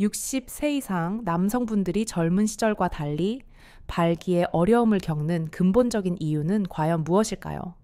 60세 이상 남성분들이 젊은 시절과 달리 발기에 어려움을 겪는 근본적인 이유는 과연 무엇일까요?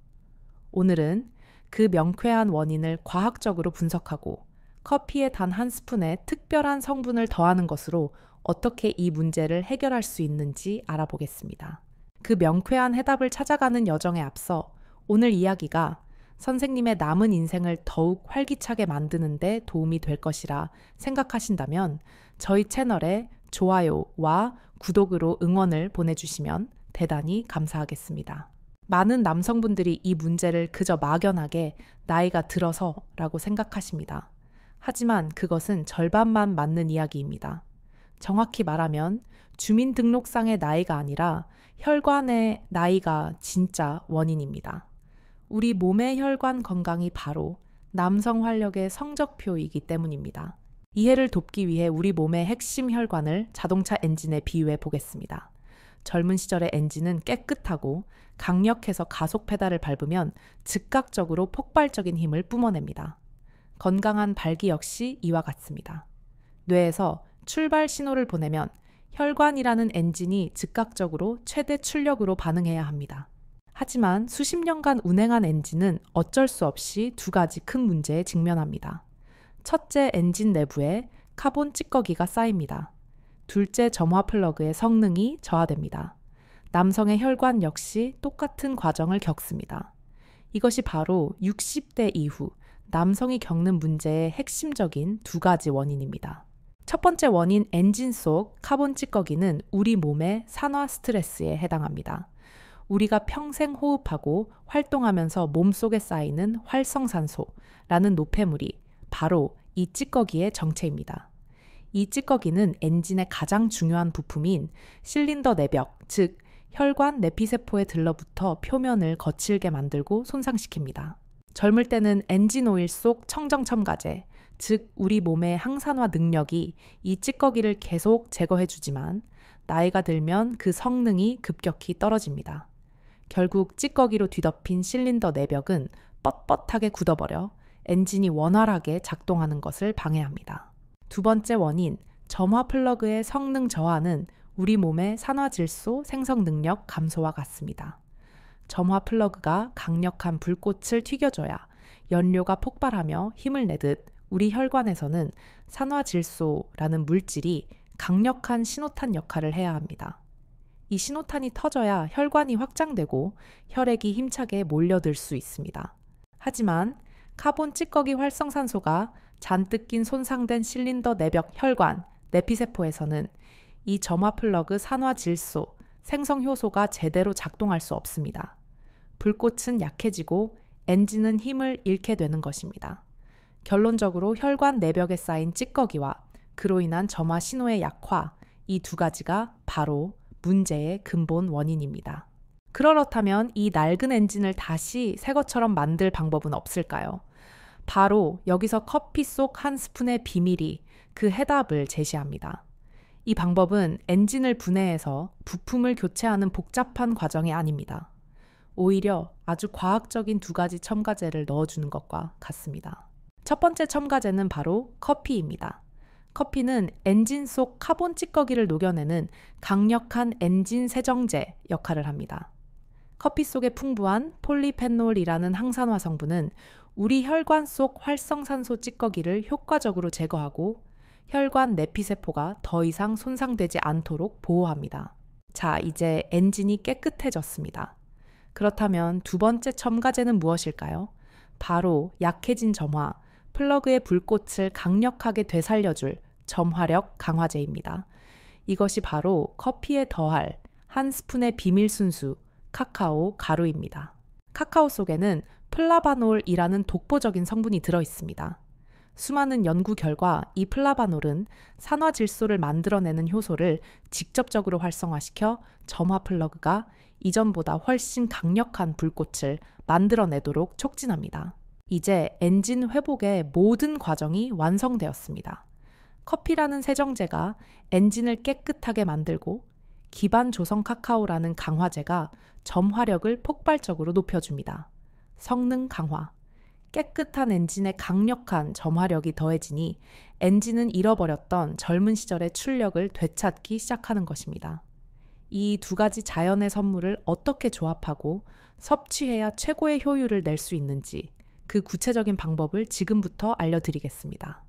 오늘은 그 명쾌한 원인을 과학적으로 분석하고 커피의 단 한 스푼에 특별한 성분을 더하는 것으로 어떻게 이 문제를 해결할 수 있는지 알아보겠습니다. 그 명쾌한 해답을 찾아가는 여정에 앞서 오늘 이야기가 선생님의 남은 인생을 더욱 활기차게 만드는 데 도움이 될 것이라 생각하신다면 저희 채널에 좋아요와 구독으로 응원을 보내주시면 대단히 감사하겠습니다. 많은 남성분들이 이 문제를 그저 막연하게 나이가 들어서라고 생각하십니다. 하지만 그것은 절반만 맞는 이야기입니다. 정확히 말하면 주민등록상의 나이가 아니라 혈관의 나이가 진짜 원인입니다. 우리 몸의 혈관 건강이 바로 남성 활력의 성적표이기 때문입니다. 이해를 돕기 위해 우리 몸의 핵심 혈관을 자동차 엔진에 비유해 보겠습니다. 젊은 시절의 엔진은 깨끗하고 강력해서 가속 페달을 밟으면 즉각적으로 폭발적인 힘을 뿜어냅니다. 건강한 발기 역시 이와 같습니다. 뇌에서 출발 신호를 보내면 혈관이라는 엔진이 즉각적으로 최대 출력으로 반응해야 합니다. 하지만 수십 년간 운행한 엔진은 어쩔 수 없이 두 가지 큰 문제에 직면합니다. 첫째, 엔진 내부에 카본 찌꺼기가 쌓입니다. 둘째, 점화 플러그의 성능이 저하됩니다. 남성의 혈관 역시 똑같은 과정을 겪습니다. 이것이 바로 60대 이후 남성이 겪는 문제의 핵심적인 두 가지 원인입니다. 첫 번째 원인 엔진 속 카본 찌꺼기는 우리 몸의 산화 스트레스에 해당합니다. 우리가 평생 호흡하고 활동하면서 몸속에 쌓이는 활성산소라는 노폐물이 바로 이 찌꺼기의 정체입니다. 이 찌꺼기는 엔진의 가장 중요한 부품인 실린더 내벽, 즉 혈관 내피세포에 들러붙어 표면을 거칠게 만들고 손상시킵니다. 젊을 때는 엔진 오일 속 청정첨가제, 즉 우리 몸의 항산화 능력이 이 찌꺼기를 계속 제거해주지만 나이가 들면 그 성능이 급격히 떨어집니다. 결국 찌꺼기로 뒤덮인 실린더 내벽은 뻣뻣하게 굳어버려 엔진이 원활하게 작동하는 것을 방해합니다. 두 번째 원인, 점화 플러그의 성능 저하는 우리 몸의 산화질소 생성 능력 감소와 같습니다. 점화 플러그가 강력한 불꽃을 튀겨줘야 연료가 폭발하며 힘을 내듯 우리 혈관에서는 산화질소라는 물질이 강력한 신호탄 역할을 해야 합니다. 이 신호탄이 터져야 혈관이 확장되고 혈액이 힘차게 몰려들 수 있습니다. 하지만 카본 찌꺼기 활성산소가 잔뜩 낀 손상된 실린더 내벽 혈관, 내피세포에서는 이 점화 플러그 산화질소, 생성 효소가 제대로 작동할 수 없습니다. 불꽃은 약해지고 엔진은 힘을 잃게 되는 것입니다. 결론적으로 혈관 내벽에 쌓인 찌꺼기와 그로 인한 점화 신호의 약화, 이 두 가지가 바로 문제의 근본 원인입니다. 그렇다면 이 낡은 엔진을 다시 새 것처럼 만들 방법은 없을까요? 바로 여기서 커피 속 한 스푼의 비밀이 그 해답을 제시합니다. 이 방법은 엔진을 분해해서 부품을 교체하는 복잡한 과정이 아닙니다. 오히려 아주 과학적인 두 가지 첨가제를 넣어주는 것과 같습니다. 첫 번째 첨가제는 바로 커피입니다. 커피는 엔진 속 카본 찌꺼기를 녹여내는 강력한 엔진 세정제 역할을 합니다. 커피 속에 풍부한 폴리페놀이라는 항산화 성분은 우리 혈관 속 활성산소 찌꺼기를 효과적으로 제거하고 혈관 내피세포가 더 이상 손상되지 않도록 보호합니다. 자, 이제 엔진이 깨끗해졌습니다. 그렇다면 두 번째 첨가제는 무엇일까요? 바로 약해진 점화, 플러그의 불꽃을 강력하게 되살려줄 점화력 강화제입니다. 이것이 바로 커피에 더할 한 스푼의 비밀 순수, 카카오 가루입니다. 카카오 속에는 플라바놀이라는 독보적인 성분이 들어있습니다. 수많은 연구 결과 이 플라바놀은 산화질소를 만들어내는 효소를 직접적으로 활성화시켜 점화 플러그가 이전보다 훨씬 강력한 불꽃을 만들어내도록 촉진합니다. 이제 엔진 회복의 모든 과정이 완성되었습니다. 커피라는 세정제가 엔진을 깨끗하게 만들고 기반 조성 카카오라는 강화제가 점화력을 폭발적으로 높여줍니다. 성능 강화. 깨끗한 엔진의 강력한 점화력이 더해지니 엔진은 잃어버렸던 젊은 시절의 출력을 되찾기 시작하는 것입니다. 이 두 가지 자연의 선물을 어떻게 조합하고 섭취해야 최고의 효율을 낼 수 있는지 그 구체적인 방법을 지금부터 알려드리겠습니다.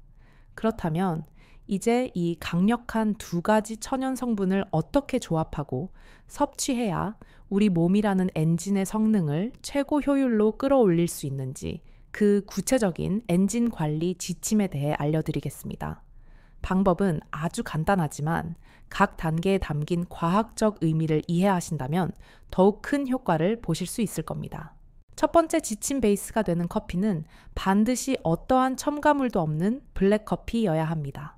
그렇다면 이제 이 강력한 두 가지 천연 성분을 어떻게 조합하고 섭취해야 우리 몸이라는 엔진의 성능을 최고 효율로 끌어올릴 수 있는지 그 구체적인 엔진 관리 지침에 대해 알려드리겠습니다. 방법은 아주 간단하지만 각 단계에 담긴 과학적 의미를 이해하신다면 더욱 큰 효과를 보실 수 있을 겁니다. 첫 번째 지침 베이스가 되는 커피는 반드시 어떠한 첨가물도 없는 블랙커피여야 합니다.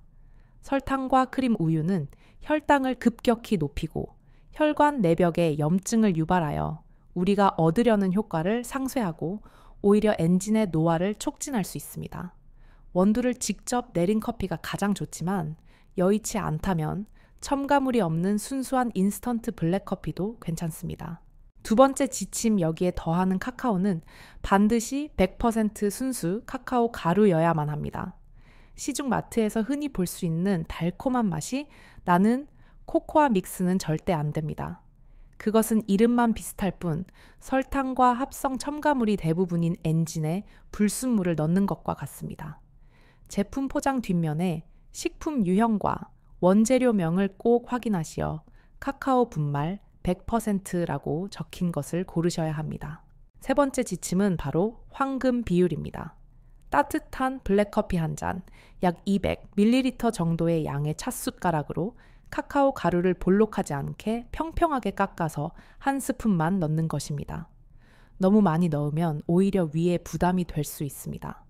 설탕과 크림 우유는 혈당을 급격히 높이고 혈관 내벽에 염증을 유발하여 우리가 얻으려는 효과를 상쇄하고 오히려 엔진의 노화를 촉진할 수 있습니다. 원두를 직접 내린 커피가 가장 좋지만 여의치 않다면 첨가물이 없는 순수한 인스턴트 블랙커피도 괜찮습니다. 두 번째 지침 여기에 더하는 카카오는 반드시 100% 순수 카카오 가루여야만 합니다. 시중 마트에서 흔히 볼 수 있는 달콤한 맛이 나는 코코아 믹스는 절대 안 됩니다. 그것은 이름만 비슷할 뿐 설탕과 합성 첨가물이 대부분인 엔진에 불순물을 넣는 것과 같습니다. 제품 포장 뒷면에 식품 유형과 원재료명을 꼭 확인하시어 카카오 분말 100%라고 적힌 것을 고르셔야 합니다. 세 번째 지침은 바로 황금 비율입니다. 따뜻한 블랙커피 한 잔, 약 200ml 정도의 양의 찻숟가락으로 카카오 가루를 볼록하지 않게 평평하게 깎아서 한 스푼만 넣는 것입니다. 너무 많이 넣으면 오히려 위에 부담이 될 수 있습니다.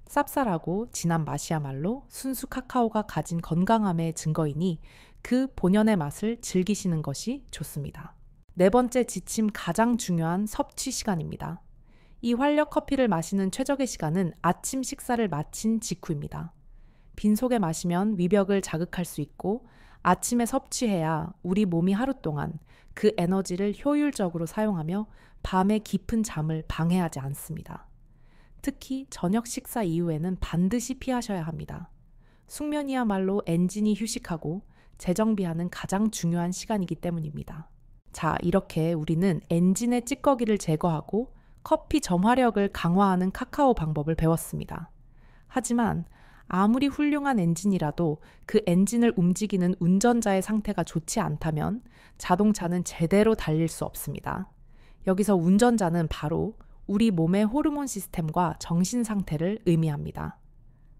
쌉쌀하고 진한 맛이야말로 순수 카카오가 가진 건강함의 증거이니 그 본연의 맛을 즐기시는 것이 좋습니다. 네 번째 지침 가장 중요한 섭취 시간입니다. 이 활력 커피를 마시는 최적의 시간은 아침 식사를 마친 직후입니다. 빈속에 마시면 위벽을 자극할 수 있고 아침에 섭취해야 우리 몸이 하루 동안 그 에너지를 효율적으로 사용하며 밤의 깊은 잠을 방해하지 않습니다. 특히 저녁 식사 이후에는 반드시 피하셔야 합니다. 숙면이야말로 엔진이 휴식하고 재정비하는 가장 중요한 시간이기 때문입니다. 자, 이렇게 우리는 엔진의 찌꺼기를 제거하고 커피 점화력을 강화하는 카카오 방법을 배웠습니다. 하지만 아무리 훌륭한 엔진이라도 그 엔진을 움직이는 운전자의 상태가 좋지 않다면 자동차는 제대로 달릴 수 없습니다. 여기서 운전자는 바로 우리 몸의 호르몬 시스템과 정신 상태를 의미합니다.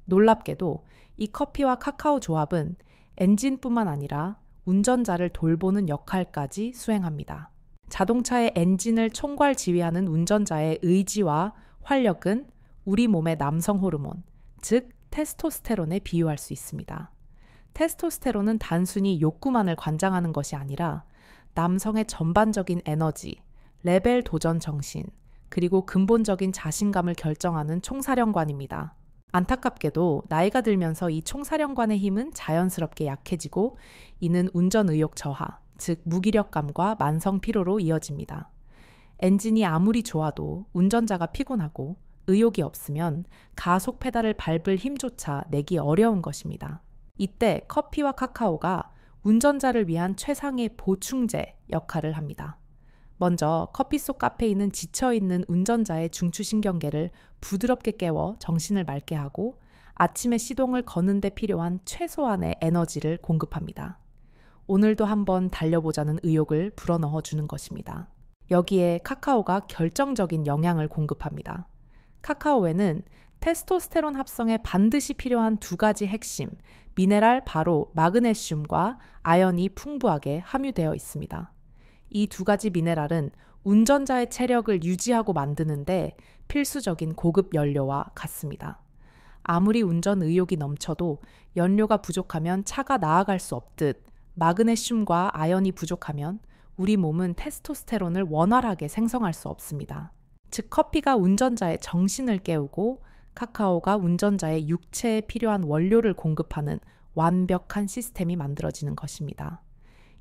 놀랍게도 이 커피와 카카오 조합은 엔진뿐만 아니라 운전자를 돌보는 역할까지 수행합니다. 자동차의 엔진을 총괄 지휘하는 운전자의 의지와 활력은 우리 몸의 남성 호르몬, 즉 테스토스테론에 비유할 수 있습니다. 테스토스테론은 단순히 욕구만을 관장하는 것이 아니라 남성의 전반적인 에너지, 레벨 도전 정신, 그리고 근본적인 자신감을 결정하는 총사령관입니다. 안타깝게도 나이가 들면서 이 총사령관의 힘은 자연스럽게 약해지고 이는 운전 의욕 저하, 즉 무기력감과 만성 피로로 이어집니다. 엔진이 아무리 좋아도 운전자가 피곤하고 의욕이 없으면 가속 페달을 밟을 힘조차 내기 어려운 것입니다. 이때 커피와 카카오가 운전자를 위한 최상의 보충제 역할을 합니다. 먼저 커피 속 카페인은 지쳐있는 운전자의 중추신경계를 부드럽게 깨워 정신을 맑게 하고 아침에 시동을 거는 데 필요한 최소한의 에너지를 공급합니다. 오늘도 한번 달려보자는 의욕을 불어넣어 주는 것입니다. 여기에 카카오가 결정적인 영향을 공급합니다. 카카오에는 테스토스테론 합성에 반드시 필요한 두 가지 핵심, 미네랄 바로 마그네슘과 아연이 풍부하게 함유되어 있습니다. 이 두 가지 미네랄은 운전자의 체력을 유지하고 만드는데 필수적인 고급 연료와 같습니다. 아무리 운전 의욕이 넘쳐도 연료가 부족하면 차가 나아갈 수 없듯 마그네슘과 아연이 부족하면 우리 몸은 테스토스테론을 원활하게 생성할 수 없습니다. 즉 커피가 운전자의 정신을 깨우고 카카오가 운전자의 육체에 필요한 원료를 공급하는 완벽한 시스템이 만들어지는 것입니다.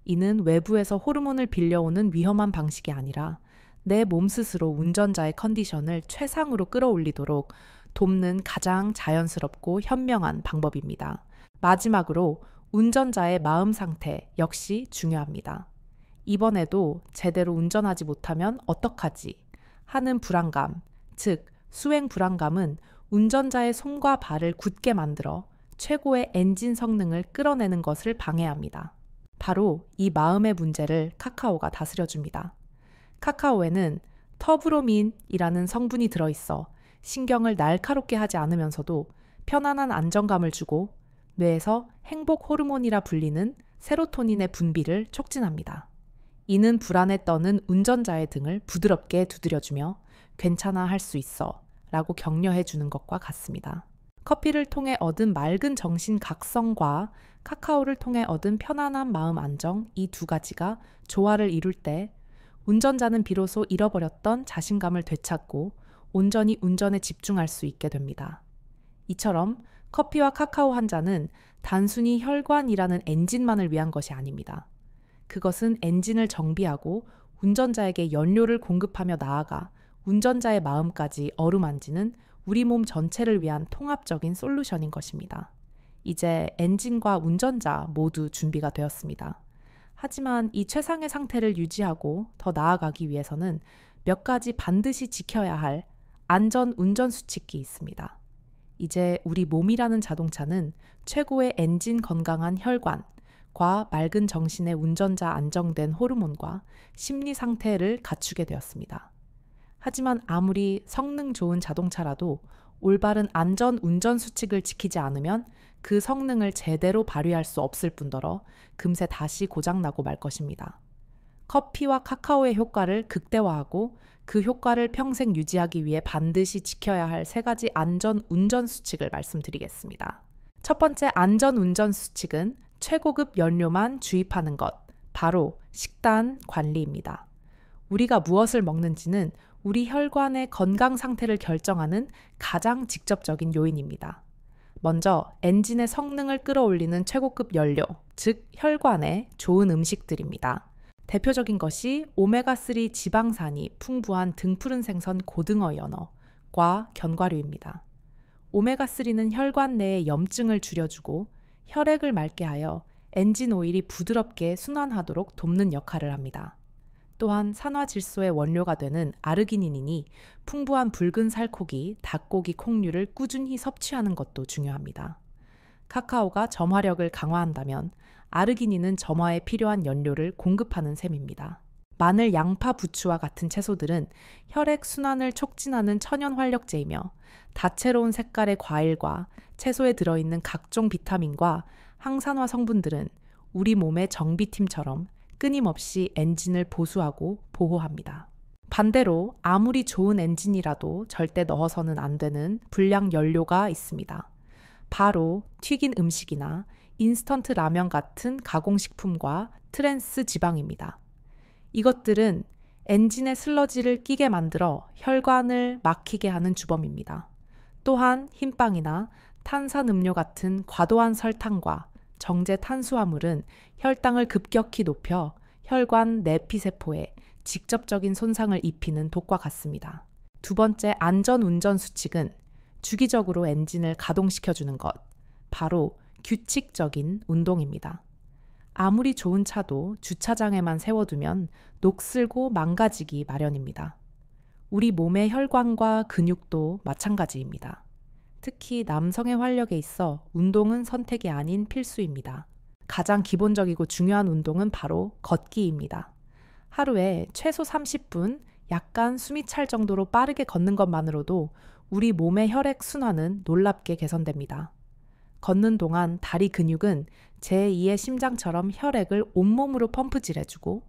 이는 외부에서 호르몬을 빌려오는 위험한 방식이 아니라 내 몸 스스로 운전자의 컨디션을 최상으로 끌어올리도록 돕는 가장 자연스럽고 현명한 방법입니다. 마지막으로 운전자의 마음 상태 역시 중요합니다. 이번에도 제대로 운전하지 못하면 어떡하지? 하는 불안감, 즉 수행 불안감은 운전자의 손과 발을 굳게 만들어 최고의 엔진 성능을 끌어내는 것을 방해합니다. 바로 이 마음의 문제를 카카오가 다스려줍니다. 카카오에는 터브로민이라는 성분이 들어있어 신경을 날카롭게 하지 않으면서도 편안한 안정감을 주고 뇌에서 행복 호르몬이라 불리는 세로토닌의 분비를 촉진합니다. 이는 불안에 떠는 운전자의 등을 부드럽게 두드려주며 괜찮아 할 수 있어 라고 격려해 주는 것과 같습니다. 커피를 통해 얻은 맑은 정신 각성과 카카오를 통해 얻은 편안한 마음 안정, 이 두 가지가 조화를 이룰 때 운전자는 비로소 잃어버렸던 자신감을 되찾고 온전히 운전에 집중할 수 있게 됩니다. 이처럼 커피와 카카오 한 잔은 단순히 혈관이라는 엔진만을 위한 것이 아닙니다. 그것은 엔진을 정비하고 운전자에게 연료를 공급하며 나아가 운전자의 마음까지 어루만지는 우리 몸 전체를 위한 통합적인 솔루션인 것입니다. 이제 엔진과 운전자 모두 준비가 되었습니다. 하지만 이 최상의 상태를 유지하고 더 나아가기 위해서는 몇 가지 반드시 지켜야 할 안전 운전 수칙이 있습니다. 이제 우리 몸이라는 자동차는 최고의 엔진 건강한 혈관과 맑은 정신의 운전자 안정된 호르몬과 심리 상태를 갖추게 되었습니다. 하지만 아무리 성능 좋은 자동차라도 올바른 안전 운전 수칙을 지키지 않으면 그 성능을 제대로 발휘할 수 없을 뿐더러 금세 다시 고장나고 말 것입니다. 커피와 카카오의 효과를 극대화하고 그 효과를 평생 유지하기 위해 반드시 지켜야 할 3가지 안전 운전 수칙을 말씀드리겠습니다. 첫 번째 안전 운전 수칙은 최고급 연료만 주입하는 것, 바로 식단 관리입니다. 우리가 무엇을 먹는지는 우리 혈관의 건강 상태를 결정하는 가장 직접적인 요인입니다. 먼저 엔진의 성능을 끌어올리는 최고급 연료, 즉 혈관의 좋은 음식들입니다. 대표적인 것이 오메가3 지방산이 풍부한 등푸른 생선 고등어 연어과 견과류입니다. 오메가3는 혈관 내의 염증을 줄여주고 혈액을 맑게 하여 엔진 오일이 부드럽게 순환하도록 돕는 역할을 합니다. 또한 산화질소의 원료가 되는 아르기닌이 풍부한 붉은 살코기, 닭고기, 콩류를 꾸준히 섭취하는 것도 중요합니다. 카카오가 점화력을 강화한다면 아르기닌은 점화에 필요한 연료를 공급하는 셈입니다. 마늘, 양파, 부추와 같은 채소들은 혈액 순환을 촉진하는 천연 활력제이며 다채로운 색깔의 과일과 채소에 들어있는 각종 비타민과 항산화 성분들은 우리 몸의 정비팀처럼 끊임없이 엔진을 보수하고 보호합니다. 반대로 아무리 좋은 엔진이라도 절대 넣어서는 안 되는 불량 연료가 있습니다. 바로 튀긴 음식이나 인스턴트 라면 같은 가공식품과 트랜스 지방입니다. 이것들은 엔진의 슬러지를 끼게 만들어 혈관을 막히게 하는 주범입니다. 또한 흰빵이나 탄산음료 같은 과도한 설탕과 정제 탄수화물은 혈당을 급격히 높여 혈관 내피세포에 직접적인 손상을 입히는 독과 같습니다. 두 번째 안전 운전 수칙은 주기적으로 엔진을 가동시켜주는 것, 바로 규칙적인 운동입니다. 아무리 좋은 차도 주차장에만 세워두면 녹슬고 망가지기 마련입니다. 우리 몸의 혈관과 근육도 마찬가지입니다. 특히 남성의 활력에 있어 운동은 선택이 아닌 필수입니다. 가장 기본적이고 중요한 운동은 바로 걷기입니다. 하루에 최소 30분 약간 숨이 찰 정도로 빠르게 걷는 것만으로도 우리 몸의 혈액 순환은 놀랍게 개선됩니다. 걷는 동안 다리 근육은 제2의 심장처럼 혈액을 온몸으로 펌프질해주고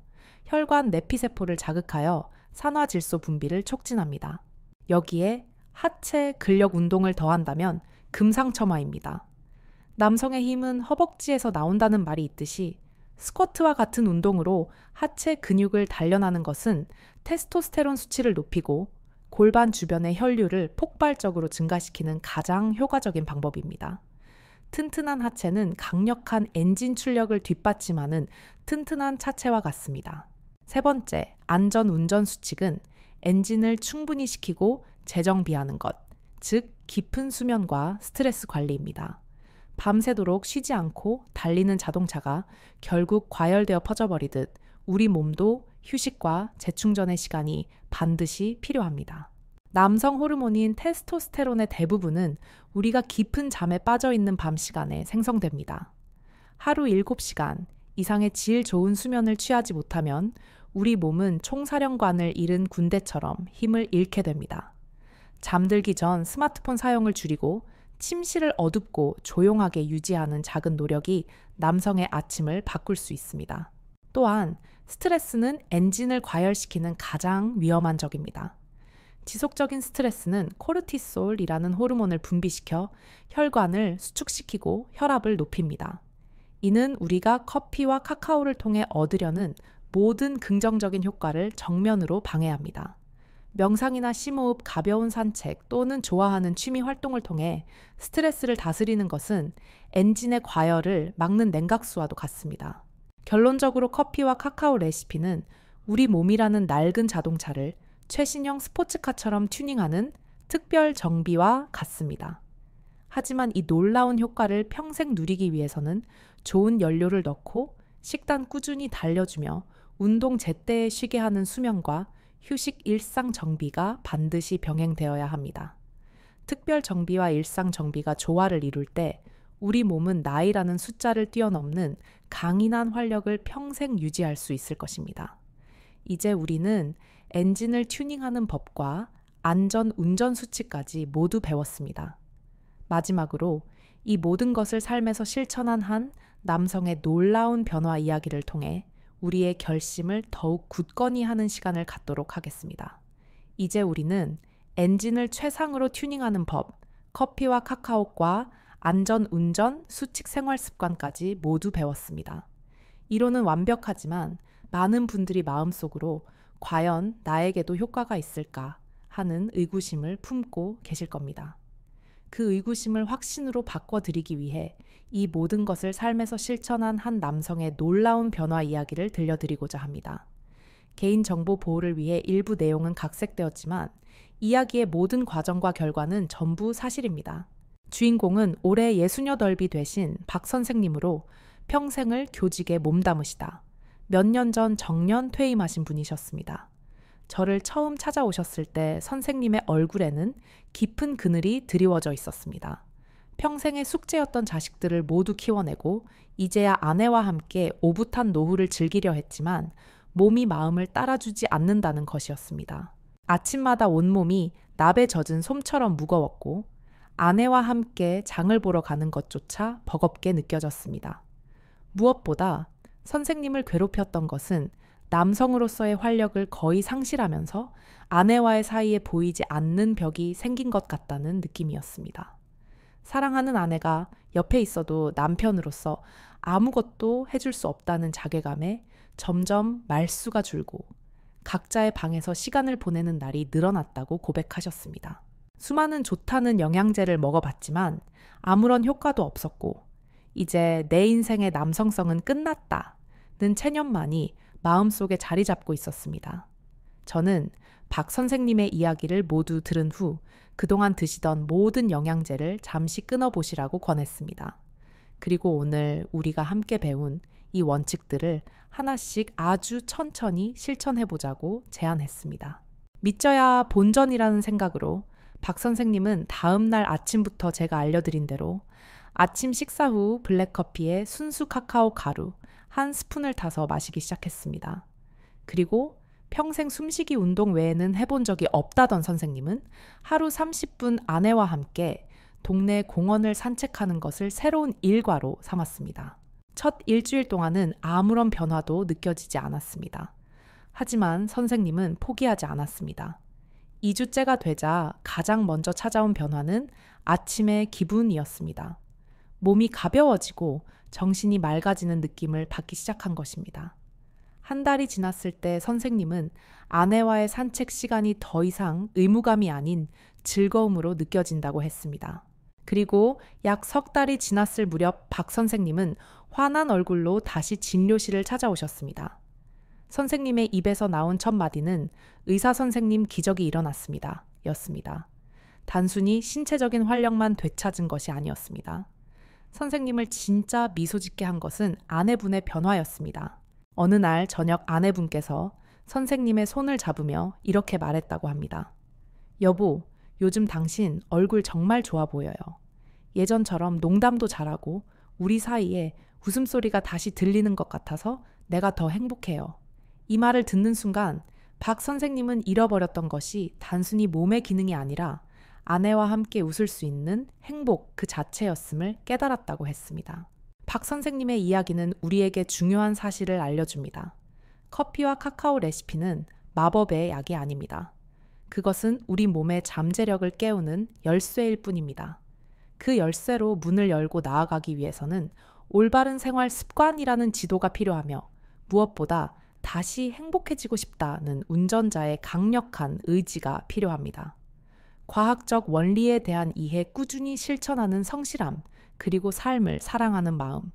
혈관 내피세포를 자극하여 산화질소 분비를 촉진합니다. 여기에 하체 근력 운동을 더한다면 금상첨화입니다. 남성의 힘은 허벅지에서 나온다는 말이 있듯이 스쿼트와 같은 운동으로 하체 근육을 단련하는 것은 테스토스테론 수치를 높이고 골반 주변의 혈류를 폭발적으로 증가시키는 가장 효과적인 방법입니다. 튼튼한 하체는 강력한 엔진 출력을 뒷받침하는 튼튼한 차체와 같습니다. 세 번째, 안전운전 수칙은 엔진을 충분히 식히고 재정비하는 것, 즉 깊은 수면과 스트레스 관리입니다. 밤새도록 쉬지 않고 달리는 자동차가 결국 과열되어 퍼져버리듯 우리 몸도 휴식과 재충전의 시간이 반드시 필요합니다. 남성 호르몬인 테스토스테론의 대부분은 우리가 깊은 잠에 빠져 있는 밤 시간에 생성됩니다. 하루 7시간 이상의 질 좋은 수면을 취하지 못하면 우리 몸은 총사령관을 잃은 군대처럼 힘을 잃게 됩니다. 잠들기 전 스마트폰 사용을 줄이고 침실을 어둡고 조용하게 유지하는 작은 노력이 남성의 아침을 바꿀 수 있습니다. 또한 스트레스는 엔진을 과열시키는 가장 위험한 적입니다. 지속적인 스트레스는 코르티솔이라는 호르몬을 분비시켜 혈관을 수축시키고 혈압을 높입니다. 이는 우리가 커피와 카카오를 통해 얻으려는 모든 긍정적인 효과를 정면으로 방해합니다. 명상이나 심호흡, 가벼운 산책 또는 좋아하는 취미 활동을 통해 스트레스를 다스리는 것은 엔진의 과열을 막는 냉각수와도 같습니다. 결론적으로 커피와 카카오 레시피는 우리 몸이라는 낡은 자동차를 최신형 스포츠카처럼 튜닝하는 특별 정비와 같습니다. 하지만 이 놀라운 효과를 평생 누리기 위해서는 좋은 연료를 넣고 식단 꾸준히 달려주며 운동 제때에 쉬게 하는 수면과 휴식 일상 정비가 반드시 병행되어야 합니다. 특별 정비와 일상 정비가 조화를 이룰 때 우리 몸은 나이라는 숫자를 뛰어넘는 강인한 활력을 평생 유지할 수 있을 것입니다. 이제 우리는 엔진을 튜닝하는 법과 안전 운전 수칙까지 모두 배웠습니다. 마지막으로 이 모든 것을 삶에서 실천한 한 남성의 놀라운 변화 이야기를 통해 우리의 결심을 더욱 굳건히 하는 시간을 갖도록 하겠습니다. 이제 우리는 엔진을 최상으로 튜닝하는 법, 커피와 카카오과 안전 운전, 수칙 생활 습관까지 모두 배웠습니다. 이론은 완벽하지만 많은 분들이 마음속으로 과연 나에게도 효과가 있을까 하는 의구심을 품고 계실 겁니다. 그 의구심을 확신으로 바꿔드리기 위해 이 모든 것을 삶에서 실천한 한 남성의 놀라운 변화 이야기를 들려드리고자 합니다. 개인정보 보호를 위해 일부 내용은 각색되었지만 이야기의 모든 과정과 결과는 전부 사실입니다. 주인공은 올해 68이 되신 박 선생님으로 평생을 교직에 몸담으시다 몇 년 전 정년 퇴임하신 분이셨습니다. 저를 처음 찾아오셨을 때 선생님의 얼굴에는 깊은 그늘이 드리워져 있었습니다. 평생의 숙제였던 자식들을 모두 키워내고 이제야 아내와 함께 오붓한 노후를 즐기려 했지만 몸이 마음을 따라주지 않는다는 것이었습니다. 아침마다 온몸이 납에 젖은 솜처럼 무거웠고 아내와 함께 장을 보러 가는 것조차 버겁게 느껴졌습니다. 무엇보다 선생님을 괴롭혔던 것은 남성으로서의 활력을 거의 상실하면서 아내와의 사이에 보이지 않는 벽이 생긴 것 같다는 느낌이었습니다. 사랑하는 아내가 옆에 있어도 남편으로서 아무것도 해줄 수 없다는 자괴감에 점점 말수가 줄고 각자의 방에서 시간을 보내는 날이 늘어났다고 고백하셨습니다. 수많은 좋다는 영양제를 먹어봤지만 아무런 효과도 없었고 이제 내 인생의 남성성은 끝났다는 체념만이 마음속에 자리 잡고 있었습니다. 저는 박 선생님의 이야기를 모두 들은 후 그동안 드시던 모든 영양제를 잠시 끊어보시라고 권했습니다. 그리고 오늘 우리가 함께 배운 이 원칙들을 하나씩 아주 천천히 실천해보자고 제안했습니다. 믿져야 본전이라는 생각으로 박 선생님은 다음 날 아침부터 제가 알려드린 대로 아침 식사 후 블랙커피에 순수 카카오 가루 한 스푼을 타서 마시기 시작했습니다. 그리고 평생 숨쉬기 운동 외에는 해본 적이 없다던 선생님은 하루 30분 아내와 함께 동네 공원을 산책하는 것을 새로운 일과로 삼았습니다. 첫 일주일 동안은 아무런 변화도 느껴지지 않았습니다. 하지만 선생님은 포기하지 않았습니다. 2주째가 되자 가장 먼저 찾아온 변화는 아침의 기분이었습니다. 몸이 가벼워지고 정신이 맑아지는 느낌을 받기 시작한 것입니다. 한 달이 지났을 때 선생님은 아내와의 산책 시간이 더 이상 의무감이 아닌 즐거움으로 느껴진다고 했습니다. 그리고 약 석 달이 지났을 무렵 박 선생님은 환한 얼굴로 다시 진료실을 찾아오셨습니다. 선생님의 입에서 나온 첫 마디는 의사 선생님 기적이 일어났습니다. 였습니다. 단순히 신체적인 활력만 되찾은 것이 아니었습니다. 선생님을 진짜 미소 짓게 한 것은 아내분의 변화였습니다. 어느 날 저녁 아내분께서 선생님의 손을 잡으며 이렇게 말했다고 합니다. 여보, 요즘 당신 얼굴 정말 좋아 보여요. 예전처럼 농담도 잘하고 우리 사이에 웃음소리가 다시 들리는 것 같아서 내가 더 행복해요. 이 말을 듣는 순간 박 선생님은 잃어버렸던 것이 단순히 몸의 기능이 아니라 아내와 함께 웃을 수 있는 행복 그 자체였음을 깨달았다고 했습니다. 박 선생님의 이야기는 우리에게 중요한 사실을 알려줍니다. 커피와 카카오 레시피는 마법의 약이 아닙니다. 그것은 우리 몸의 잠재력을 깨우는 열쇠일 뿐입니다. 그 열쇠로 문을 열고 나아가기 위해서는 올바른 생활 습관이라는 지도가 필요하며 무엇보다 다시 행복해지고 싶다는 운전자의 강력한 의지가 필요합니다. 과학적 원리에 대한 이해 꾸준히 실천하는 성실함, 그리고 삶을 사랑하는 마음.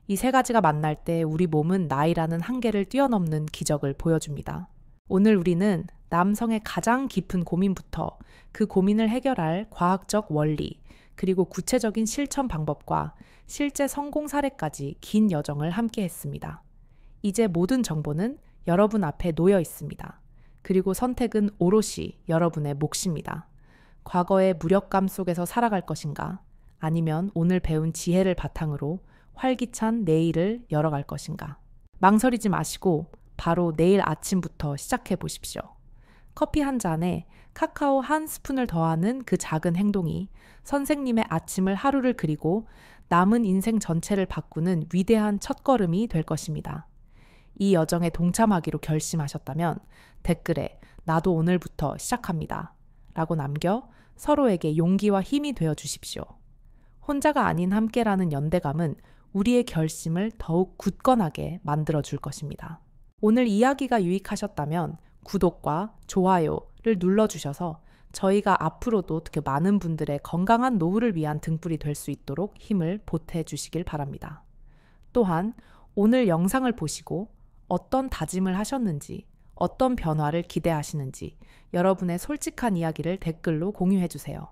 이 세 가지가 만날 때 우리 몸은 나이라는 한계를 뛰어넘는 기적을 보여줍니다. 오늘 우리는 남성의 가장 깊은 고민부터 그 고민을 해결할 과학적 원리, 그리고 구체적인 실천 방법과 실제 성공 사례까지 긴 여정을 함께 했습니다. 이제 모든 정보는 여러분 앞에 놓여 있습니다. 그리고 선택은 오롯이 여러분의 몫입니다. 과거의 무력감 속에서 살아갈 것인가? 아니면 오늘 배운 지혜를 바탕으로 활기찬 내일을 열어갈 것인가? 망설이지 마시고 바로 내일 아침부터 시작해 보십시오. 커피 한 잔에 카카오 한 스푼을 더하는 그 작은 행동이 선생님의 아침을 하루를 그리고 남은 인생 전체를 바꾸는 위대한 첫걸음이 될 것입니다. 이 여정에 동참하기로 결심하셨다면 댓글에 나도 오늘부터 시작합니다. 라고 남겨 서로에게 용기와 힘이 되어 주십시오. 혼자가 아닌 함께라는 연대감은 우리의 결심을 더욱 굳건하게 만들어 줄 것입니다. 오늘 이야기가 유익하셨다면 구독과 좋아요를 눌러주셔서 저희가 앞으로도 그 많은 분들의 건강한 노후를 위한 등불이 될 수 있도록 힘을 보태주시길 바랍니다. 또한 오늘 영상을 보시고 어떤 다짐을 하셨는지, 어떤 변화를 기대하시는지 여러분의 솔직한 이야기를 댓글로 공유해주세요.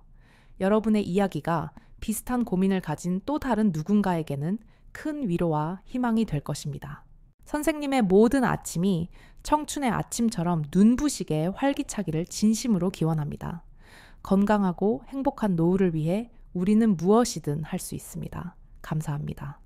여러분의 이야기가 비슷한 고민을 가진 또 다른 누군가에게는 큰 위로와 희망이 될 것입니다. 선생님의 모든 아침이 청춘의 아침처럼 눈부시게 활기차기를 진심으로 기원합니다. 건강하고 행복한 노후를 위해 우리는 무엇이든 할 수 있습니다. 감사합니다.